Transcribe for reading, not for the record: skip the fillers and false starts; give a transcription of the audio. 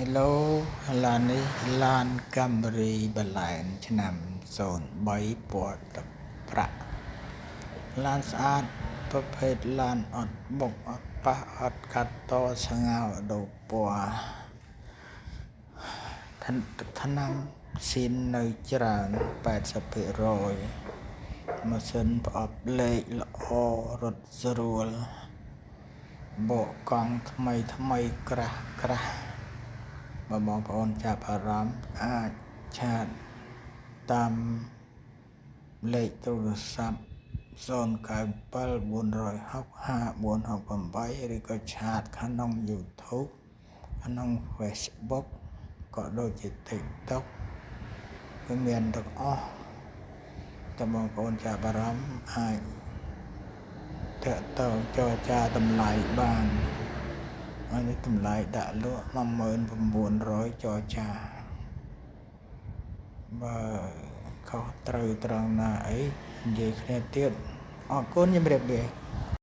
Hello ឡាននេះឡានកាំរីបលែនឆ្នាំ03ពណ៌ទឹកប្រាក់ឡានស្អាតប្រភេទឡានអត់បុកអត់ប៉ះអត់កាត់តស្ងោដូរពណ៌ថ្នាំស៊ីននៅច្រើន80%ម៉ាស៊ីនប្រអប់លេខល្អរត់ស្រួលបកកង់ថ្មីក្រាស់បើបងប្អូនចាប់អារម្មណ៍អាចឆាតតាមលេខទូរស័ព្ទ0974605468ឬក៏ឆាតក្នុង YouTube ក្នុង Facebook ក៏ដូចជា TikTok វាមានទាំងអស់តែបងប្អូនចាប់អារម្មណ៍អាចតាក់ទងចរចាតម្លៃបានហើយនេះតម្លៃដាក់លក់19000ចរចាបើខុសត្រូវត្រង់ណាអីនិយាយគ្នាទៀតអរគុណជំរាបលា